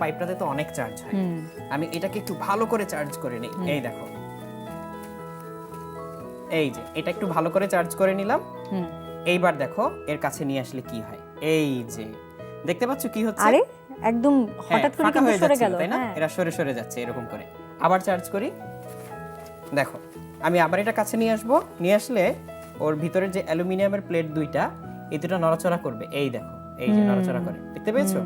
পাইপটাতে তো অনেক চার্জ হয়। আমি এটাকে একটু ভালো করে চার্জ করে নিই। এই দেখো, এই যে এটা একটু ভালো করে চার্জ করে নিলাম। এইবার দেখো এর কাছে নিয়ে আসলে কি হয়। এই যে দেখতে পাচ্ছ কি হচ্ছে? আরে একদম হঠাৎ করে কিন্তু সরে গেল, তাই না? এরা সরে সরে যাচ্ছে এরকম করে। আবার চার্জ করি, দেখো আমি আবার এটা কাছে নিয়ে আসবো। নিয়ে আসলে ওর ভিতরে যে অ্যালুমিনিয়ামের প্লেট দুইটা, এই দুটো নড়াচড়া করবে। এই দেখো, এই যে নড়াচড়া করে, দেখতে পেয়েছো?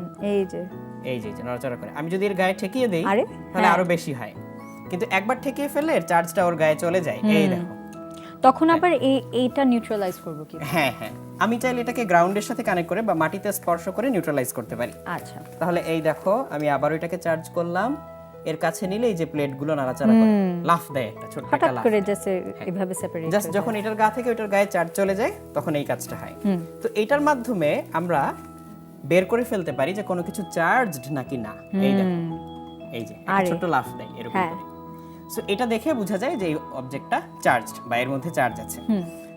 এই যে নড়াচড়া করে। আমি যদি এর গায়ে ঠেকিয়ে দেই তাহলে আরো বেশি হয়, কিন্তু একবার ঠেকিয়ে ফেললে এর চার্জটা ওর গায়ে চলে যায়। এই দেখো, তখন আবার এইটা নিউট্রালাইজ করব কি? হ্যাঁ, আমি চাইলে এটাকে গ্রাউন্ডের সাথে কানেক্ট করে বা মাটিতে স্পর্শ করে নিউট্রালাইজ করতে পারি। আচ্ছা, তাহলে এই দেখো আমি আবার এটাকে চার্জ করলাম। এর কাছে নিলে এই যে প্লেটগুলো নাড়াচাড়া করে, লাফ দেয় একটা ছোট্ট একটা লাফ করে, জাস্ট এইভাবে সেপারেট। জাস্ট যখন এটার গা থেকে ওটার গায়ে চার্জ চলে যায় তখন এই কাজটা হয়। তো এটার মাধ্যমে আমরা বের করে ফেলতে পারি যে কোনো কিছু চার্জড নাকি না। এই দেখো, এই যে একটা ছোট্ট লাফ দেয় এরকম করে। সো এটা দেখে বোঝা যায় যে এই অবজেক্টটা চার্জড বা এর মধ্যে চার্জ আছে।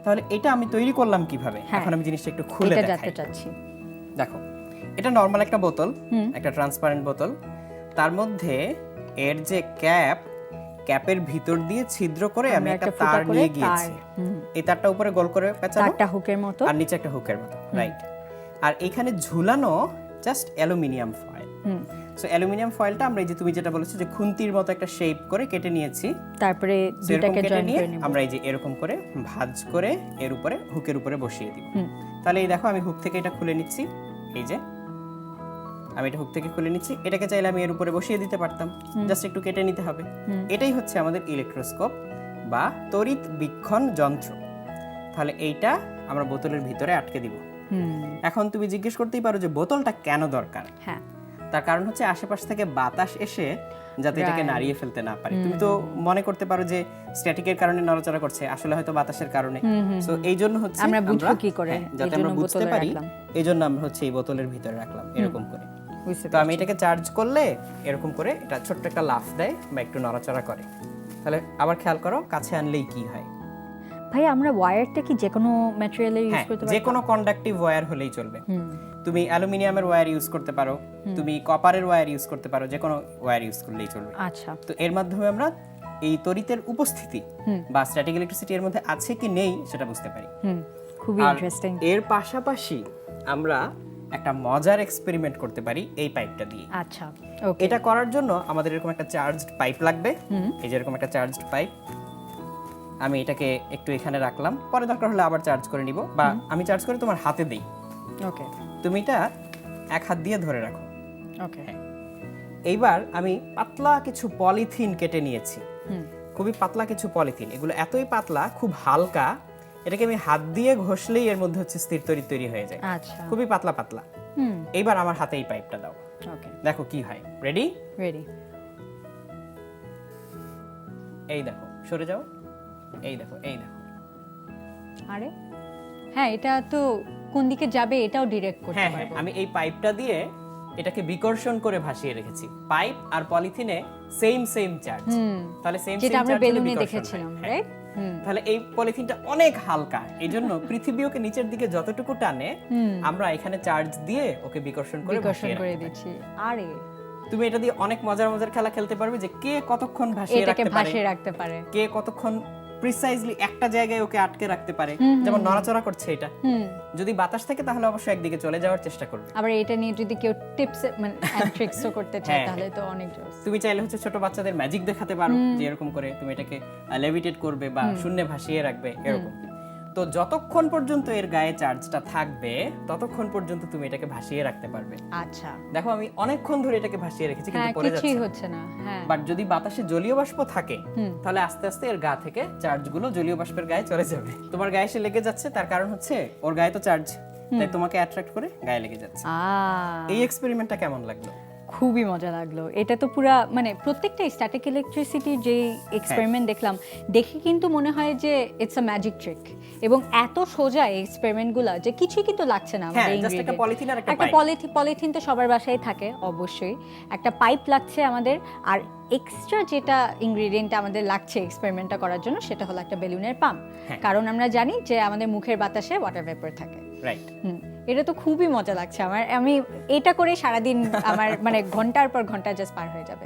তাহলে এটা আমি তৈরি করলাম কিভাবে? এখন আমি জিনিসটা একটু খুলে দেখাই। দেখো, এটা নরমাল একটা বোতল, একটা ট্রান্সপারেন্ট বোতল। তার মধ্যে এর যে ক্যাপের ভিতর দিয়ে ছিদ্র করে আমি একটা তার নিয়ে গিয়েছি। এই তারটা উপরে গোল করে পেঁচানো, তারটা হুকের মতো, আর নিচে একটা হুকের মতো, রাইট। আর এখানে ঝুলানো just aluminium foil. So aluminium ফয়েলটা আমরা এই যে তুমি যেটা বলেছো যে খুন্তির মতো একটা শেপ করে কেটে নিয়েছি। তারপরে দুটাকে জয়েন করে নিব। আমরা এই যে এরকম করে ভাঁজ করে এর উপরে হুকের উপরে বসিয়ে দিব। তাহলে এই দেখো আমি হুক থেকে এটা খুলে নিচ্ছি। এই যে আমি এটা হুক থেকে খুলে নিচ্ছি। এটাকে চাইলে আমি এর উপরে বসিয়ে দিতে পারতাম, জাস্ট একটু কেটে নিতে হবে। এটাই হচ্ছে আমাদের ইলেকট্রোস্কোপ বা তড়িৎ বীক্ষণ যন্ত্র। তাহলে এইটা আমরা বোতলের ভিতরে আটকে দিব। এখন তুমি জিজ্ঞেস করতেই পারো যে বোতলটা কেন দরকার? হ্যাঁ, তার কারণ হচ্ছে আশেপাশ থেকে বাতাস এসে যাতে এটাকে নাড়িয়ে ফেলতে না পারে। তুমি তো মনে করতে পারো যে স্ট্যাটিকের কারণে নড়াচড়া করছে, আসলে হয়তো বাতাসের কারণে। সো এই জন্য হচ্ছে আমরা বুঝবো কি করে, যাতে আমরা বুঝতে পারি, এই জন্য আমরা হচ্ছে এই বোতলের ভিতরে রাখলাম এরকম করে। তো আমি এটাকে চার্জ করলে এরকম করে এটা ছোট্ট একটা লাফ দেয় বা একটু নড়াচড়া করে। তাহলে আবার খেয়াল করো, কাছে আনলেই কি হয়। ভাই আমরা ওয়্যারটা কি যে কোনো ম্যাটেরিয়ালের ইউজ করতে পারি? যে কোনো কন্ডাক্টিভ ওয়্যার হলেই চলবে। তুমি অ্যালুমিনিয়ামের ওয়্যার ইউজ করতে পারো, তুমি কপারের ওয়্যার ইউজ করতে পারো, যে কোনো ওয়্যার ইউজ করলেই চলবে। আচ্ছা, তো এর মাধ্যমে আমরা এই তড়িতের উপস্থিতি বা স্ট্যাটিক ইলেকট্রিসিটি এর মধ্যে আছে কি নেই সেটা বুঝতে পারি। খুবই ইন্টারেস্টিং। এর পাশাপাশি আমরা একটা মজার এক্সপেরিমেন্ট করতে পারি এই পাইপটা দিয়ে। আচ্ছা, ওকে। এটা করার জন্য আমাদের এরকম একটা চার্জড পাইপ লাগবে। এই যে এরকম একটা চার্জড পাইপ। আমি এটাকে একটু এখানে রাখলাম, পরে দরকার হলে আবার চার্জ করে নিব, বা আমি চার্জ করে তোমার হাতে দেই। ওকে, তুমি এটা এক হাত দিয়ে ধরে রাখো। ওকে। এইবার আমি পাতলা কিছু পলিথিন কেটে নিয়েছি, খুবই পাতলা কিছু পলিথিন। এগুলো এতই পাতলা, খুব হালকা, এটাকে আমি হাত দিয়ে ঘষলেই এর মধ্যে হচ্ছে স্থির তড়িৎ তৈরি হয়ে যায়। আচ্ছা, খুবই পাতলা পাতলা। এইবার আমার হাতে এই পাইপটা দাও। ওকে, দেখো কি হয়। রেডি? রেডি। এই দেখো, সরে যাও। এই দেখো, এই দেখো। আরে হ্যাঁ, এটা তো কোন দিকে যাবে এটাও ডিরেক্ট করতে হ্যাঁ, পারবো। আমি এই পাইপটা দিয়ে এটাকে বিকর্ষণ করে ভাসিয়ে রেখেছি। পাইপ আর পলিথিনে সেম চার্জ। তাহলে সেম যেটা আমরা বেলুনে দেখেছিলাম, রাইট? তাহলে এই পলিথিনটা অনেক হালকা, এইজন্য পৃথিবী ওকে নিচের দিকে যতটুকু টানে আমরা এখানে চার্জ দিয়ে ওকে বিকর্ষণ করে দিচ্ছি। আরে তুমি এটা দিয়ে অনেক মজার খেলা খেলতে পারবে, যে কে কতক্ষণ ভাসিয়ে রাখতে পারে, কে কতক্ষণ প্রিসাইজলি একটা জায়গায় ওকে আটকে রাখতে পারে। যেমন নড়াচড়া করছে এটা, যদি বাতাস থাকে তাহলে অবশ্যই একদিকে চলে যাওয়ার চেষ্টা করবে। আবার এটা নিয়ে যদি কেউ টিপস মানে ট্রিক্সও করতে চায় তাহলে তো অনেক জোস। তুমি চাইলে হচ্ছে ছোট বাচ্চাদের ম্যাজিক দেখাতে পারো, যে এরকম করে তুমি এটাকে লেভিটেট করবে বা শূন্যে ভাসিয়ে রাখবে এরকম। তো যতক্ষণ পর্যন্ত এর গায়ে চার্জটা থাকবে ততক্ষণ পর্যন্ত তুমি এটাকে ভাসিয়ে রাখতে পারবে। আচ্ছা, দেখো আমি অনেকক্ষণ ধরে এটাকে ভাসিয়ে রেখেছি কিন্তু পড়ে যাচ্ছে, কিছুই হচ্ছে না। হ্যাঁ, বাট যদি বাতাসে জলীয় বাষ্প থাকে তাহলে আস্তে আস্তে এর গা থেকে চার্জগুলো জলীয় বাষ্পের গায়ে চলে যাবে। তোমার গায়ে এসে লেগে যাচ্ছে, তার কারণ হচ্ছে ওর গায়ে তো চার্জ, তাই তোমাকে অ্যাট্রাক্ট করে গায়ে লেগে যাচ্ছে। এই এক্সপেরিমেন্টটা কেমন লাগলো? খুবই মজা লাগলো। এটা তো পুরা মানে প্রত্যেকটা স্ট্যাটিক ইলেকট্রিসিটির যে এক্সপেরিমেন্ট দেখলাম, দেখে কিন্তু মনে হয় যে ইটস আ ম্যাজিক ট্রিক, এবং এত সোজা এই এক্সপেরিমেন্টগুলো যে কিছুই কিন্তু লাগছে না আমাদের। একটা পলিথিন আর একটা পলিথিন তো সবার বাসায় থাকে অবশ্যই, একটা পাইপ লাগছে আমাদের, আর এক্সট্রা যেটা ইনগ্রেডিয়েন্ট আমাদের লাগছে এক্সপেরিমেন্টটা করার জন্য সেটা হলো একটা বেলুনের পাম্প। কারণ আমরা জানি যে আমাদের মুখের বাতাসে ওয়াটার ভেপার থাকে, রাইট। এটা তো খুবই মজা লাগছে আমার, আমি এটা করে সারাদিন আমার মানে ঘন্টার পর ঘন্টা জাস্ট পার হয়ে যাবে।